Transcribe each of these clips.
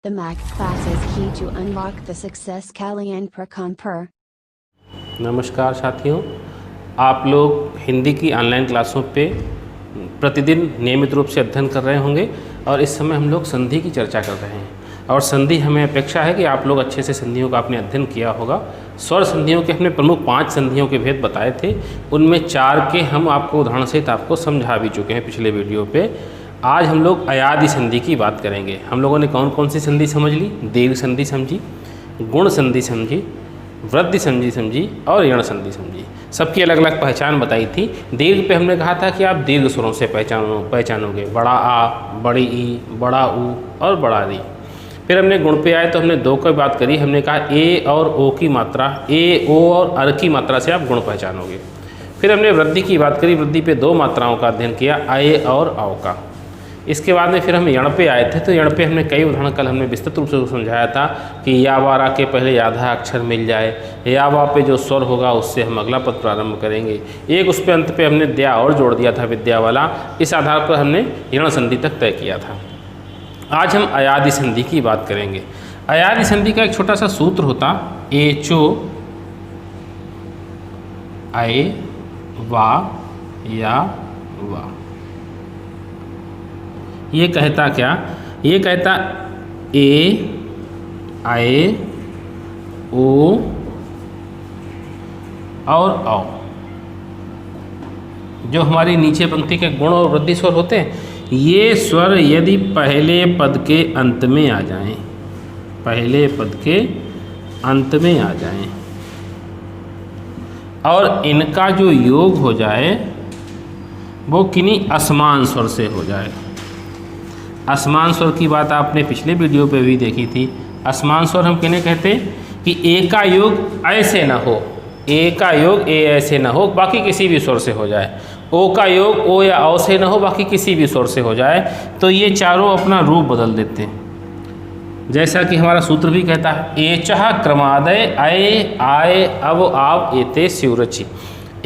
The Mac Classes Key to Unlock the Success Kalyan Prakamper। नमस्कार साथियों, आप लोग हिंदी की ऑनलाइन क्लासों पे प्रतिदिन नियमित रूप से अध्ययन कर रहे होंगे और इस समय हम लोग संधि की चर्चा कर रहे हैं। और संधि हमें अपेक्षा है कि आप लोग अच्छे से संधियों का आपने अध्ययन किया होगा। स्वर संधियों के हमने प्रमुख 5 संधियों के भेद बताए थे, उनमें 4 के हम आपको उदाहरण सहित आपको समझा भी चुके हैं पिछले वीडियो पे। आज हम लोग अयादि संधि की बात करेंगे। हम लोगों ने कौन कौन सी संधि समझ ली? दीर्घ संधि समझी, गुण संधि समझी, वृद्धि संधि समझी और यण संधि समझी। सबकी अलग अलग पहचान बताई थी। दीर्घ पे हमने कहा था कि आप दीर्घ स्वरों से पहचानोगे, बड़ा आ, बड़ी ई, बड़ा ऊ और बड़ा री। फिर हमने गुण पे आए तो हमने 2 की बात करी। हमने कहा ए और ओ की मात्रा, ए, ओ और अर की मात्रा से आप गुण पहचानोगे। फिर हमने वृद्धि की बात करी। वृद्धि पे 2 मात्राओं का अध्ययन किया, आए और आओ का। इसके बाद में फिर हम यण पे आए थे। तो यण पे हमने कई उदाहरण कल हमने विस्तृत रूप से समझाया था कि या वारा के पहले आधा अक्षर मिल जाए, या वा पे जो स्वर होगा उससे हम अगला पद प्रारंभ करेंगे। एक उस पे अंत पे हमने द्या और जोड़ दिया था, विद्या वाला। इस आधार पर हमने यण संधि तक तय किया था। आज हम अयादि संधि की बात करेंगे। अयादि संधि का एक छोटा सा सूत्र होता, एचो आए वा या वा। ये कहता क्या? ये कहता ए, आए, ओ और औ। जो हमारी नीचे पंक्ति के गुण और वृद्धि स्वर होते हैं, ये स्वर यदि पहले पद के अंत में आ जाएं, पहले पद के अंत में आ जाएं और इनका जो योग हो जाए वो किन्हीं असमान स्वर से हो जाए। असमान स्वर की बात आपने पिछले वीडियो पे भी देखी थी। असमान स्वर हम किन्हें कहते हैं? कि ए का योग ऐसे ना हो, ए का योग ए ऐसे ना हो, बाकी किसी भी स्वर से हो जाए। ओ का योग ओ या औ से ना हो, बाकी किसी भी स्वर से हो जाए। तो ये चारों अपना रूप बदल देते हैं। जैसा कि हमारा सूत्र भी कहता है, एचः क्रमादय अय आय अब आप एते स्युरचि।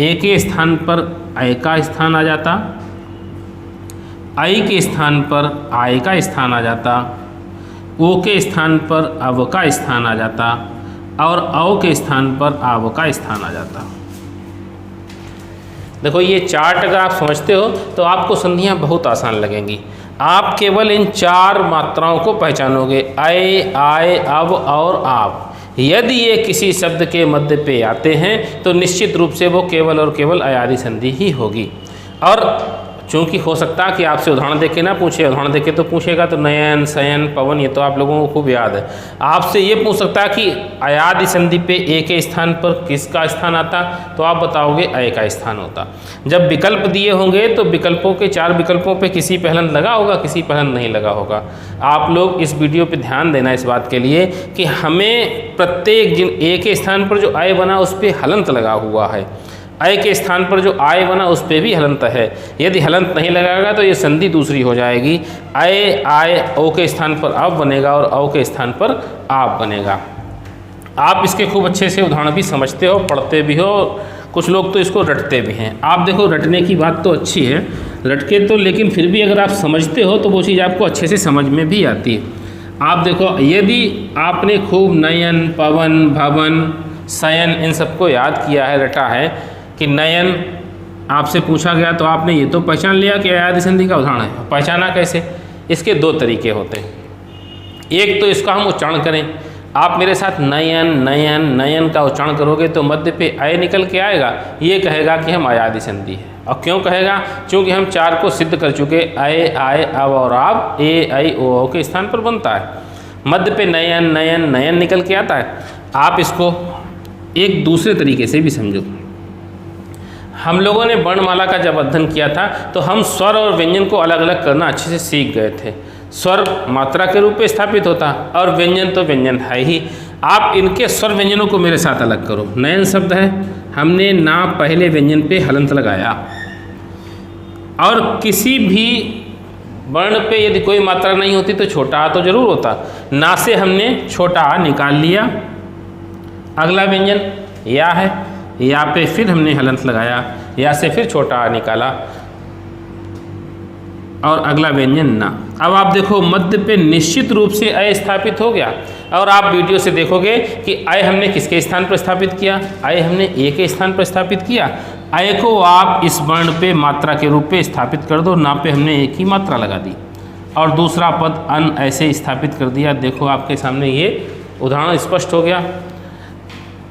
ए के स्थान पर अय का स्थान आ जाता, आई के स्थान पर आय का स्थान आ जाता, ओ के स्थान पर अव का स्थान आ जाता और औ के स्थान पर आव का स्थान आ जाता। देखो, ये चार्ट अगर आप समझते हो तो आपको संधियाँ बहुत आसान लगेंगी। आप केवल इन 4 मात्राओं को पहचानोगे, अय, आय, अव और आव। यदि ये किसी शब्द के मध्य पे आते हैं तो निश्चित रूप से वो केवल और केवल अयादि संधि ही होगी। और चूँकि हो सकता है कि आपसे उदाहरण देके ना पूछे, उदाहरण देके तो पूछेगा तो नयन, शयन, पवन, ये तो आप लोगों को खूब याद है। आपसे ये पूछ सकता है कि अयादि संधि पे ए के स्थान पर किसका स्थान आता, तो आप बताओगे अय का स्थान होता। जब विकल्प दिए होंगे तो विकल्पों के 4 विकल्पों पे किसी पे हलन लगा होगा, किसी पे हलन नहीं लगा होगा। आप लोग इस वीडियो पे ध्यान देना इस बात के लिए कि हमें प्रत्येक जिन ए के स्थान पर जो अय बना उस पर हलंत लगा हुआ है, अय के स्थान पर जो आय बना उस पर भी हलंत है। यदि हलंत नहीं लगाएगा तो ये संधि दूसरी हो जाएगी। अय, आय, ओ के स्थान पर अव बनेगा और औ के स्थान पर आप बनेगा। आप इसके खूब अच्छे से उदाहरण भी समझते हो, पढ़ते भी हो, कुछ लोग तो इसको रटते भी हैं। आप देखो, रटने की बात तो अच्छी है, रटके तो, लेकिन फिर भी अगर आप समझते हो तो वो चीज़ आपको अच्छे से समझ में भी आती है। आप देखो, यदि आपने खूब नयन, पवन, भवन, शयन इन सबको याद किया है, रटा है कि नयन आपसे पूछा गया तो आपने ये तो पहचान लिया कि अयादि संधि का उदाहरण है। पहचाना कैसे? इसके 2 तरीके होते हैं। एक तो इसका हम उच्चारण करें। आप मेरे साथ नयन, नयन, नयन का उच्चारण करोगे तो मध्य पे अय निकल के आएगा, ये कहेगा कि हम अयादि संधि है। और क्यों कहेगा? क्योंकि हम 4 को सिद्ध कर चुके, अय, आय, अव और आव ए, ऐ, ओ, औ के स्थान पर बनता है। मध्य पे नयन, नयन, नयन निकल के आता है। आप इसको एक दूसरे तरीके से भी समझो। हम लोगों ने वर्णमाला का जब अध्ययन किया था तो हम स्वर और व्यंजन को अलग अलग करना अच्छे से सीख गए थे। स्वर मात्रा के रूप में स्थापित होता और व्यंजन तो व्यंजन है ही। आप इनके स्वर व्यंजनों को मेरे साथ अलग करो। नयन शब्द है, हमने ना पहले व्यंजन पे हलंत लगाया और किसी भी वर्ण पे यदि कोई मात्रा नहीं होती तो छोटा आ तो जरूर होता। ना से हमने छोटा आ निकाल लिया। अगला व्यंजन या है, या पे फिर हमने हलंत लगाया, या से फिर छोटा आ निकाला। और अगला व्यंजन ना। अब आप देखो मध्य पे निश्चित रूप से अय स्थापित हो गया, और आप वीडियो से देखोगे कि अय हमने किसके स्थान पर स्थापित किया, अय हमने ए के स्थान पर स्थापित किया। अय को आप इस वर्ण पे मात्रा के रूप पे स्थापित कर दो, ना पे हमने एक ही मात्रा लगा दी, और दूसरा पद अन ऐसे स्थापित कर दिया। देखो आपके सामने ये उदाहरण स्पष्ट हो गया।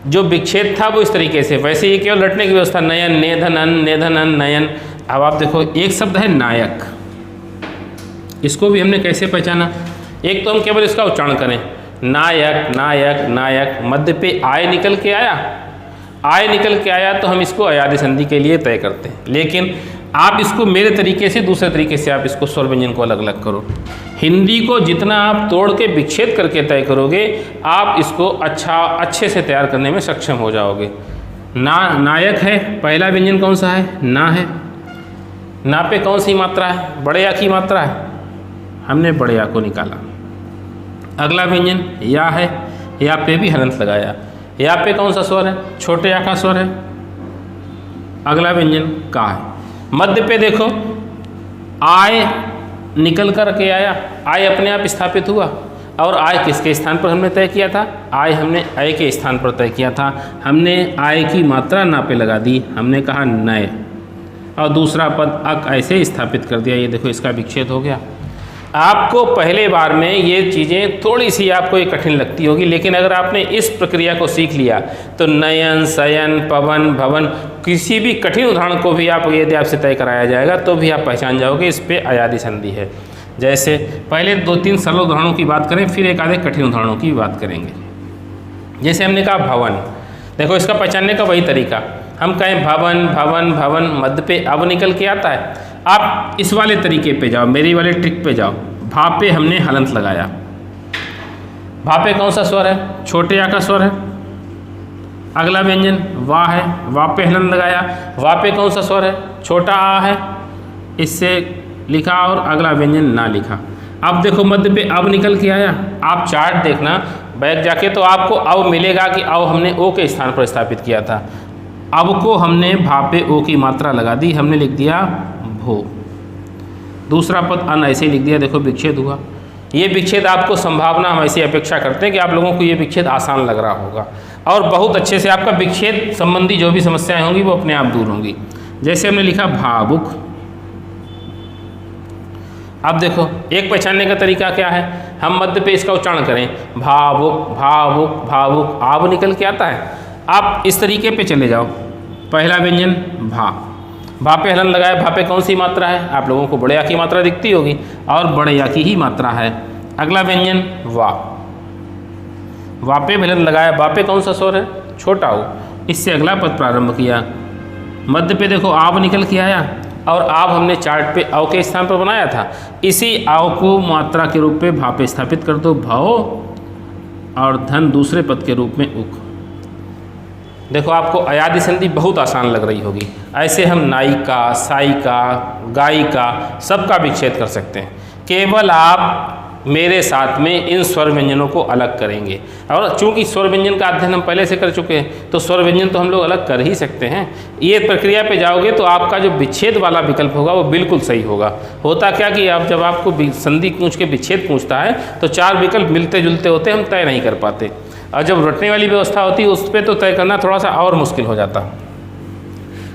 जो विच्छेद था वो इस तरीके से, वैसे ये केवल रटने की व्यवस्था, नयन नेधन अन नयन। अब आप देखो एक शब्द है नायक, इसको भी हमने कैसे पहचाना। एक तो हम केवल इसका उच्चारण करें, नायक नायक नायक, मध्य पे आय निकल के आया, आय निकल के आया तो हम इसको अयादि संधि के लिए तय करते हैं। लेकिन आप इसको मेरे तरीके से, दूसरे तरीके से आप इसको स्वर व्यंजन को अलग अलग करो। हिंदी को जितना आप तोड़ के विच्छेद करके तय करोगे, आप इसको अच्छे से तैयार करने में सक्षम हो जाओगे। नायक है, पहला व्यंजन कौन सा है, ना है। ना पे कौन सी मात्रा है, बड़े या की मात्रा है, हमने बड़े या को निकाला। अगला व्यंजन या है, या पे भी हलंत लगाया। या पे कौन सा स्वर है, छोटे या का स्वर है। अगला व्यंजन का है। मध्य पे देखो आय निकल कर के आया, आय अपने आप स्थापित हुआ, और आय किसके स्थान पर हमने तय किया था, आय हमने अय के स्थान पर तय किया था। हमने आय की मात्रा ना पे लगा दी, हमने कहा नय, और दूसरा पद अक ऐसे स्थापित कर दिया। ये देखो इसका विच्छेद हो गया। आपको पहले बार में ये चीज़ें थोड़ी सी आपको ये कठिन लगती होगी, लेकिन अगर आपने इस प्रक्रिया को सीख लिया तो नयन शयन पवन भवन किसी भी कठिन उदाहरण को भी आप यदि आपसे तय कराया जाएगा तो भी आप पहचान जाओगे इस पे अयादि संधि है। जैसे पहले 2-3 सरल उदाहरणों की बात करें, फिर एक आधे कठिन उदाहरणों की बात करेंगे। जैसे हमने कहा भवन, देखो इसका पहचानने का वही तरीका, हम कहें भवन भवन भवन, मध्य पे अब निकल के आता है। आप इस वाले तरीके पे जाओ, मेरी वाले ट्रिक पे जाओ। भा पे हमने हलंत लगाया, भा पे कौन सा स्वर है, छोटे या का स्वर है। अगला व्यंजन वाह है, वाह पे हलंत लगाया, वाह पे कौन सा स्वर है, छोटा आ है, इससे लिखा, और अगला व्यंजन ना लिखा। अब देखो मध्य पे अब निकल के आया। आप चार्ट देखना बैक जाके तो आपको अब मिलेगा कि अब हमने ओ के स्थान पर स्थापित किया था। अब को हमने भा पे ओ की मात्रा लगा दी, हमने लिख दिया भो। दूसरा पद अन ऐसे ही लिख दिया, देखो विच्छेद हुआ। ये विच्छेद आपको संभावना हम ऐसी अपेक्षा करते हैं कि आप लोगों को ये विच्छेद आसान लग रहा होगा, और बहुत अच्छे से आपका विच्छेद संबंधी जो भी समस्याएं होंगी वो अपने आप दूर होंगी। जैसे हमने लिखा भावुक। अब देखो एक पहचानने का तरीका क्या है, हम मध्य पे इसका उच्चारण करें, भावुक भावुक भावुक, आब निकल के आता है। आप इस तरीके पे चले जाओ, पहला व्यंजन भा, भा पे हलन लगाया, भा पे कौन सी मात्रा है, आप लोगों को बड़े या की मात्रा दिखती होगी, और बड़े या की ही मात्रा है। अगला व्यंजन वाह, वाह पे हलन लगाया, वाह पे कौन सा स्वर है, छोटा हो, इससे अगला पद प्रारंभ किया। मध्य पे देखो आब निकल के आया, और आब हमने चार्ट पे अव के स्थान पर बनाया था। इसी आव को मात्रा के रूप में भा पे स्थापित कर दो, भाव, और धन दूसरे पद के रूप में उक। देखो आपको अयादि संधि बहुत आसान लग रही होगी। ऐसे हम नायिका, सायिका, गायिका सबका विच्छेद कर सकते हैं। केवल आप मेरे साथ में इन स्वर व्यंजनों को अलग करेंगे, और चूंकि स्वर व्यंजन का अध्ययन हम पहले से कर चुके हैं तो स्वर व्यंजन तो हम लोग अलग कर ही सकते हैं। ये प्रक्रिया पे जाओगे तो आपका जो विच्छेद वाला विकल्प होगा वो बिल्कुल सही होगा। होता क्या कि आप जब आपको संधि पूछ के विच्छेद पूछता है तो 4 विकल्प मिलते जुलते होते, हम तय नहीं कर पाते, और जब रटने वाली व्यवस्था होती है उस पर तो तय करना थोड़ा सा और मुश्किल हो जाता।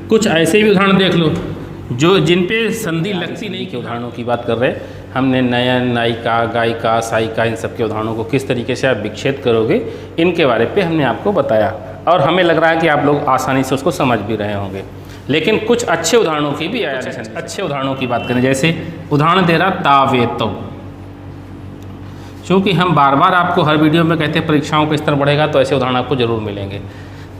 कुछ ऐसे भी उदाहरण देख लो जो जिन पे संधि लगती नहीं के उदाहरणों की बात कर रहे हैं। हमने नयन, नायिका, गायिका, सायिका, इन सब के उदाहरणों को किस तरीके से आप विच्छेद करोगे इनके बारे पे हमने आपको बताया, और हमें लग रहा है कि आप लोग आसानी से उसको समझ भी रहे होंगे। लेकिन कुछ अच्छे उदाहरणों की भी अच्छे उदाहरणों की बात करें, जैसे उदाहरण दे रहा तावेतो। चूँकि हम बार बार आपको हर वीडियो में कहते हैं परीक्षाओं का स्तर बढ़ेगा तो ऐसे उदाहरण आपको जरूर मिलेंगे।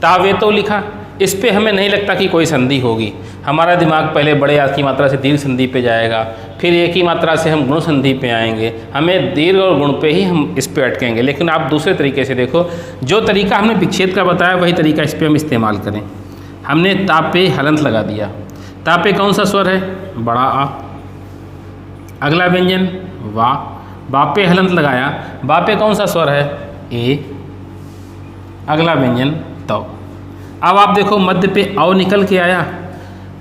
तावेतो लिखा, इस पे हमें नहीं लगता कि कोई संधि होगी। हमारा दिमाग पहले बड़े या की मात्रा से दीर्घ संधि पे जाएगा, फिर एक ही मात्रा से हम गुण संधि पे आएंगे, हमें दीर्घ और गुण पे ही हम इस पे अटकेंगे। लेकिन आप दूसरे तरीके से देखो, जो तरीका हमने विच्छेद का बताया वही तरीका इस पर हम इस्तेमाल करें। हमने ता पे हलंत लगा दिया, ता पे कौन सा स्वर है, बड़ा आ। अगला व्यंजन वाह, बा पे हलंत लगाया, बा पे कौन सा स्वर है, ए। अगला व्यंजन तो। अब आप देखो मध्य पे अव निकल के आया।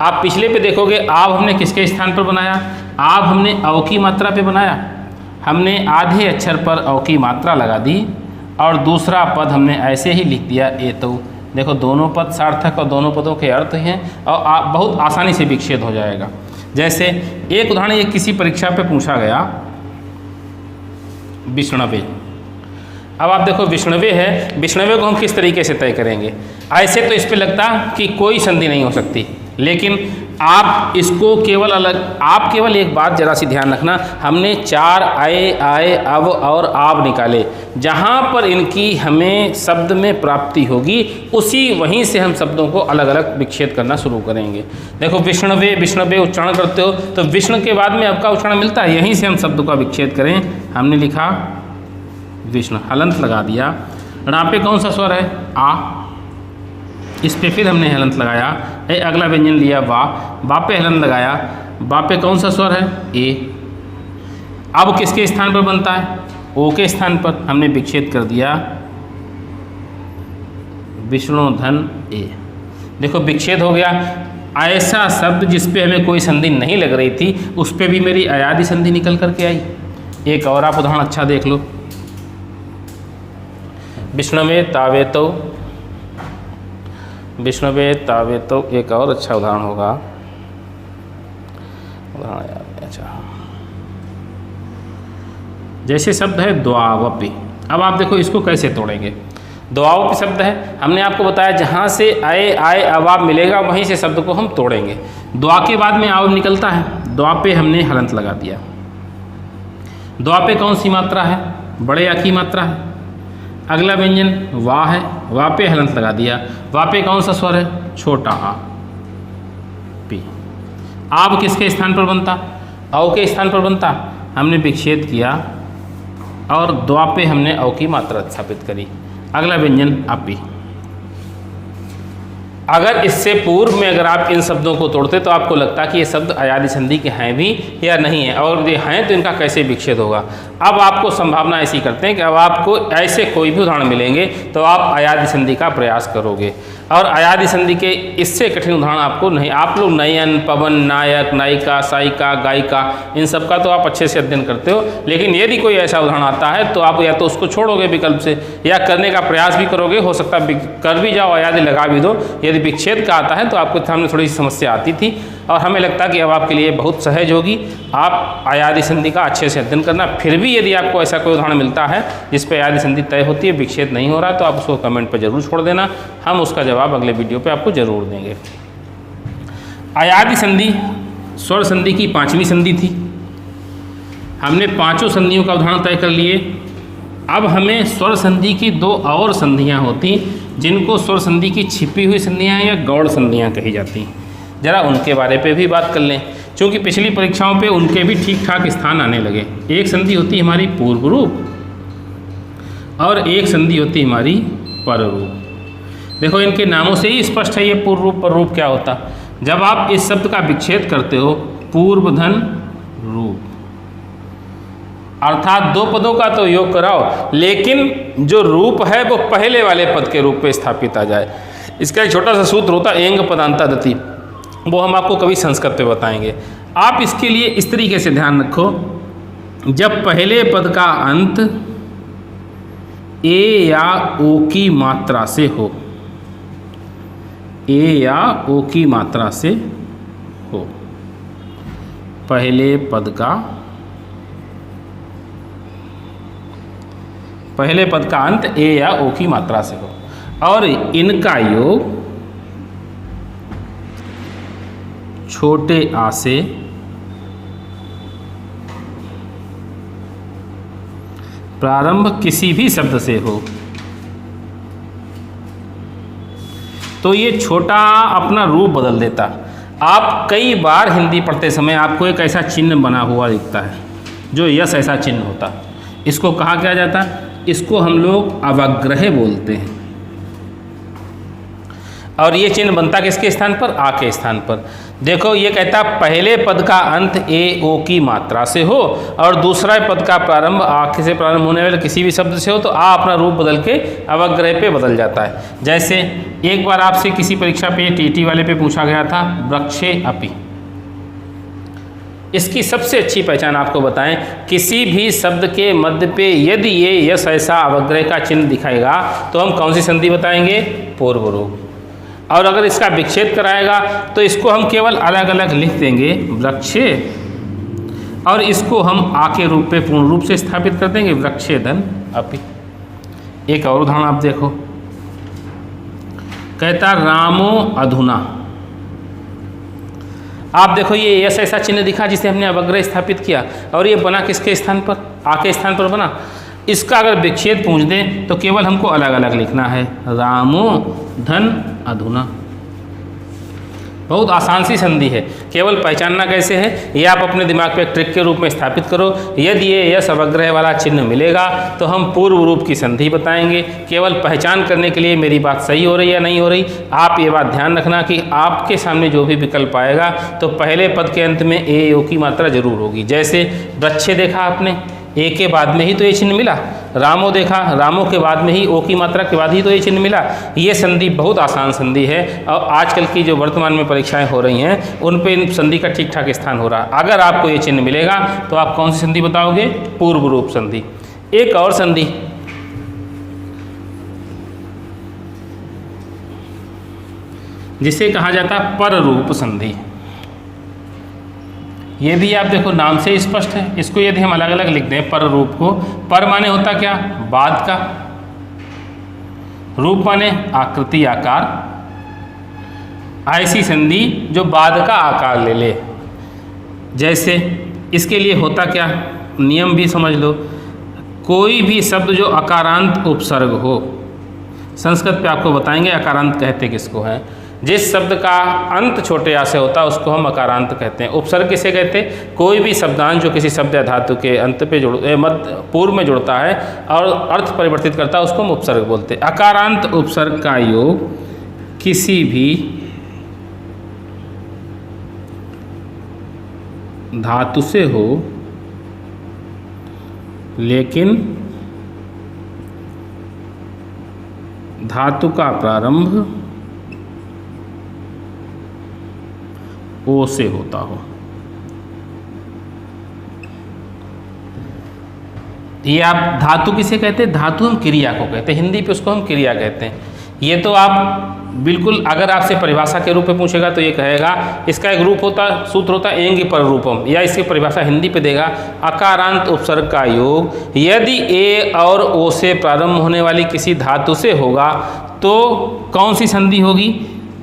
आप पिछले पे देखोगे आव हमने किसके स्थान पर बनाया, आप हमने अव की मात्रा पे बनाया, हमने आधे अक्षर पर अव की मात्रा लगा दी और दूसरा पद हमने ऐसे ही लिख दिया एतौ। देखो दोनों पद सार्थक और दोनों पदों के अर्थ हैं और बहुत आसानी से विच्छेद हो जाएगा। जैसे एक उदाहरण ये किसी परीक्षा पे पूछा गया, विष्णवे। अब आप देखो विष्णवे है, विष्णवे को हम किस तरीके से तय करेंगे? ऐसे तो इस पे लगता कि कोई संधि नहीं हो सकती, लेकिन आप इसको केवल आप केवल एक बात जरा सी ध्यान रखना, हमने 4 आए, आए, अब और आप निकाले। जहाँ पर इनकी हमें शब्द में प्राप्ति होगी उसी वहीं से हम शब्दों को अलग अलग विच्छेद करना शुरू करेंगे। देखो विष्णवे, विष्णवे उच्चारण करते हो तो विष्णु के बाद में अब का उच्चारण मिलता है, यहीं से हम शब्द का विच्छेद करें। हमने लिखा विष्णु, हलंत लगा दिया। णा पे कौन सा स्वर है? आ, इस पे फिर हमने हलंत लगाया। ए अगला व्यंजन लिया वा, वा पे हलंत लगाया। वा पे कौन सा स्वर है? ए। अब किसके स्थान पर बनता है? ओ के स्थान पर हमने विच्छेद कर दिया, विष्णु धन ए। देखो विच्छेद हो गया। ऐसा शब्द जिस पे हमें कोई संधि नहीं लग रही थी उस पे भी मेरी अयादि संधि निकल करके आई। एक और आप उदाहरण अच्छा देख लो, विष्णवे तावेतो, विष्णवे तावेतो एक और अच्छा उदाहरण होगा, उदाहरण याद। अच्छा, जैसे शब्द है द्वावपि। अब आप देखो इसको कैसे तोड़ेंगे। द्वावपि शब्द है, हमने आपको बताया जहाँ से आए, आए, अवाब मिलेगा वहीं से शब्द को हम तोड़ेंगे। द्वा के बाद में आव निकलता है, द्वा पे हमने हलंत लगा दिया। द्वा पे कौन सी मात्रा है? बड़े आ की मात्रा है। अगला व्यंजन वा है, वा पे हलंत लगा दिया। वा पे कौन सा स्वर है? छोटा आ, पी। आब किसके स्थान पर बनता? अव के स्थान पर बनता। हमने विच्छेद किया और द्वा पे हमने अव की मात्रा स्थापित करी। अगला व्यंजन अपी। अगर इससे पूर्व में अगर आप इन शब्दों को तोड़ते तो आपको लगता कि ये शब्द अयादि संधि के हैं भी या नहीं है, और ये हैं तो इनका कैसे विच्छेद होगा। अब आपको संभावना ऐसी करते हैं कि अब आपको ऐसे कोई भी उदाहरण मिलेंगे तो आप अयादि संधि का प्रयास करोगे, और अयादि संधि के इससे कठिन उदाहरण आपको नहीं। आप लोग नयन, पवन, नायक, नायिका, सायिका, गायिका, इन सब का तो आप अच्छे से अध्ययन करते हो, लेकिन यदि कोई ऐसा उदाहरण आता है तो आप या तो उसको छोड़ोगे विकल्प से या करने का प्रयास भी करोगे। हो सकता है कर भी जाओ, अयादि लगा भी दो। यदि विच्छेद का आता है तो आपको सामने थोड़ी सी समस्या आती थी और हमें लगता कि अब आपके लिए बहुत सहज होगी। आप अयादि संधि का अच्छे से अध्ययन करना। फिर भी यदि आपको ऐसा कोई उदाहरण मिलता है जिस पर अयादि संधि तय होती है, विच्छेद नहीं हो रहा, तो आप उसको कमेंट पर जरूर छोड़ देना, हम उसका जवाब अगले वीडियो पे आपको जरूर देंगे। अयादि संधि स्वर संधि की 5वीं संधि थी। हमने 5 संधियों का उदाहरण तय कर लिए। अब हमें स्वर संधि की 2 और संधियां होती जिनको स्वर संधि की छिपी हुई संधियां या गौड़ संधियां कही जाती हैं। जरा उनके बारे पे भी बात कर लें, क्योंकि पिछली परीक्षाओं पे उनके भी ठीक ठाक स्थान आने लगे। एक संधि होती है हमारी पूर्व रूप और एक संधि होती है हमारी पर रूप। देखो इनके नामों से ही स्पष्ट है ये पूर्व रूप पर रूप क्या होता। जब आप इस शब्द का विच्छेद करते हो पूर्व धन रूप, अर्थात 2 पदों का तो योग कराओ, लेकिन जो रूप है वो पहले वाले पद के रूप पे स्थापित आ जाए। इसका एक छोटा सा सूत्र होता है एंग पदांतादति, वो हम आपको कभी संस्कृत पे बताएंगे। आप इसके लिए इस तरीके से ध्यान रखो, जब पहले पद का अंत ए या ओ की मात्रा से हो, ए या ओ की मात्रा से हो, पहले पद का अंत ए या ओ की मात्रा से हो और इनका योग छोटे आ से प्रारंभ किसी भी शब्द से हो, तो ये छोटा अपना रूप बदल देता। आप कई बार हिंदी पढ़ते समय आपको एक ऐसा चिन्ह बना हुआ दिखता है जो यस ऐसा चिन्ह होता। इसको कहा क्या जाता है? इसको हम लोग अवग्रह बोलते हैं। और ये चिन्ह बनता किसके स्थान पर? आ के स्थान पर। देखो ये कहता पहले पद का अंत ए ओ की मात्रा से हो और दूसरा पद का प्रारंभ आ से प्रारंभ होने वाले किसी भी शब्द से हो, तो आ अपना रूप बदल के अवग्रह पे बदल जाता है। जैसे एक बार आपसे किसी परीक्षा पे टीटी वाले पे पूछा गया था वृक्षे अपि। इसकी सबसे अच्छी पहचान आपको बताएं, किसी भी शब्द के मध्य पे यदि ये यस ऐसा अवग्रह का चिन्ह दिखाएगा तो हम कौन सी संधि बताएंगे? पूर्व रूप। और अगर इसका विच्छेद कराएगा तो इसको हम केवल अलग अलग लिख देंगे वृक्षेद, और इसको हम आ के रूप पे पूर्ण रूप से स्थापित कर देंगे वृक्षेदन अपि। एक और उदाहरण आप देखो, कहता रामो अधुना। आप देखो ये यस ऐसा चिन्ह दिखा जिसे हमने अवग्रह स्थापित किया, और ये बना किसके स्थान पर? आ के स्थान पर बना। इसका अगर विच्छेद पूछ दें तो केवल हमको अलग अलग लिखना है, रामो धन अधुना। बहुत आसान सी संधि है, केवल पहचानना कैसे है ये आप अपने दिमाग पे ट्रिक के रूप में स्थापित करो। यदि ये यस अवग्रह वाला चिन्ह मिलेगा तो हम पूर्व रूप की संधि बताएंगे। केवल पहचान करने के लिए मेरी बात सही हो रही या नहीं हो रही, आप ये बात ध्यान रखना कि आपके सामने जो भी विकल्प आएगा तो पहले पद के अंत में ए ओ की मात्रा जरूर होगी। जैसे वृक्षे देखा आपने, ए के बाद में ही तो ये चिन्ह मिला। रामो देखा, रामो के बाद में ही ओ की मात्रा के बाद ही तो ये चिन्ह मिला। ये संधि बहुत आसान संधि है, और आजकल की जो वर्तमान में परीक्षाएं हो रही हैं उन पे इन संधि का ठीक ठाक स्थान हो रहा है। अगर आपको ये चिन्ह मिलेगा तो आप कौन सी संधि बताओगे? पूर्व रूप संधि। एक और संधि, जिसे कहा जाता है पर रूप संधि। ये भी आप देखो नाम से स्पष्ट है। इसको यदि हम अलग अलग लिख दें पर रूप को, पर माने होता क्या? बाद का, रूप माने आकृति आकार, ऐसी संधि जो बाद का आकार ले ले। जैसे इसके लिए होता क्या, नियम भी समझ लो, कोई भी शब्द जो अकारांत उपसर्ग हो, संस्कृत पे आपको बताएंगे अकारांत कहते किसको हैं। जिस शब्द का अंत छोटे आ से होता है उसको हम अकारांत कहते हैं। उपसर्ग किसे कहते हैं? कोई भी शब्दांश जो किसी शब्द या धातु के अंत पे मध्य पूर्व में जुड़ता है और अर्थ परिवर्तित करता है उसको हम उपसर्ग बोलते हैं। अकारांत उपसर्ग का योग किसी भी धातु से हो लेकिन धातु का प्रारंभ ओ से होता हो। ये आप धातु किसे कहते हैं? धातु हम क्रिया को कहते हैं, हिंदी पे उसको हम क्रिया कहते हैं। ये तो आप बिल्कुल, अगर आपसे परिभाषा के रूप में पूछेगा तो ये कहेगा, इसका एक रूप होता, सूत्र होता एंग पर रूपम, या इसकी परिभाषा हिंदी पे देगा अकारांत उपसर्ग का योग यदि ए और ओ से प्रारंभ होने वाली किसी धातु से होगा तो कौन सी संधि होगी?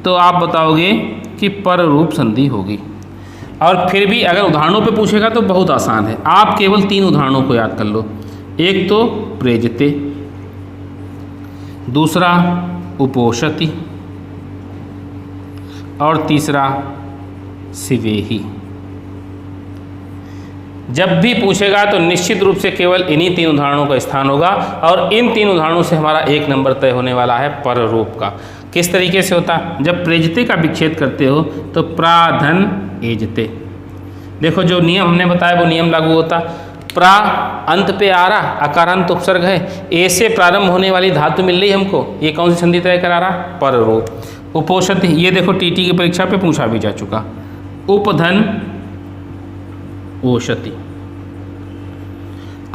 तो आप बताओगे कि पर रूप संधि होगी। और फिर भी अगर उदाहरणों पे पूछेगा तो बहुत आसान है, आप केवल 3 उदाहरणों को याद कर लो। एक तो प्रेजते, दूसरा उपोषति, और तीसरा सिवेही। जब भी पूछेगा तो निश्चित रूप से केवल इन्हीं 3 उदाहरणों का स्थान होगा, और इन 3 उदाहरणों से हमारा 1 नंबर तय होने वाला है पर रूप का। किस तरीके से होता? जब प्रेजते का विच्छेद करते हो तो प्राधन एजते, देखो जो नियम हमने बताया वो नियम लागू होता। प्रा अंत पे आ रहा, अकारांत उपसर्ग है, ए से प्रारंभ होने वाली धातु मिल रही हमको, ये कौन सी संधि तय करा रहा? पर रूप। उपोषति, ये देखो टीटी की परीक्षा पे पूछा भी जा चुका। उपधन ओषति,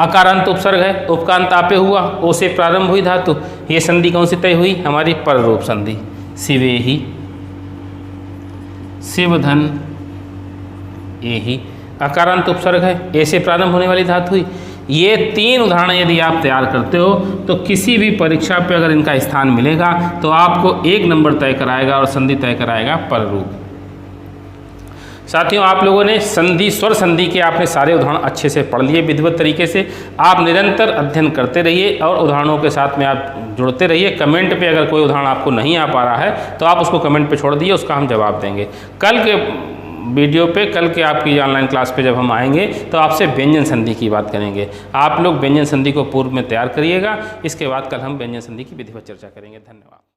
अकारांत उपसर्ग है, उपकांत आपे हुआ, ओ से प्रारंभ हुई धातु, ये संधि कौन सी तय हुई? हमारी पर रूप संधि। शिवेही, शिवधन एही, अकारांत उपसर्ग है, ए से प्रारंभ होने वाली धातु हुई। ये 3 उदाहरण यदि आप तैयार करते हो तो किसी भी परीक्षा पे अगर इनका स्थान मिलेगा तो आपको 1 नंबर तय कराएगा और संधि तय कराएगा पर रूप। साथियों, आप लोगों ने संधि, स्वर संधि के आपने सारे उदाहरण अच्छे से पढ़ लिए विधिवत तरीके से। आप निरंतर अध्ययन करते रहिए और उदाहरणों के साथ में आप जुड़ते रहिए। कमेंट पे अगर कोई उदाहरण आपको नहीं आ पा रहा है तो आप उसको कमेंट पे छोड़ दिए, उसका हम जवाब देंगे। कल के वीडियो पे, कल के आपकी ऑनलाइन क्लास पे जब हम आएंगे तो आपसे व्यंजन संधि की बात करेंगे। आप लोग व्यंजन संधि को पूर्व में तैयार करिएगा। इसके बाद कल हम व्यंजन संधि की विधिवत चर्चा करेंगे। धन्यवाद।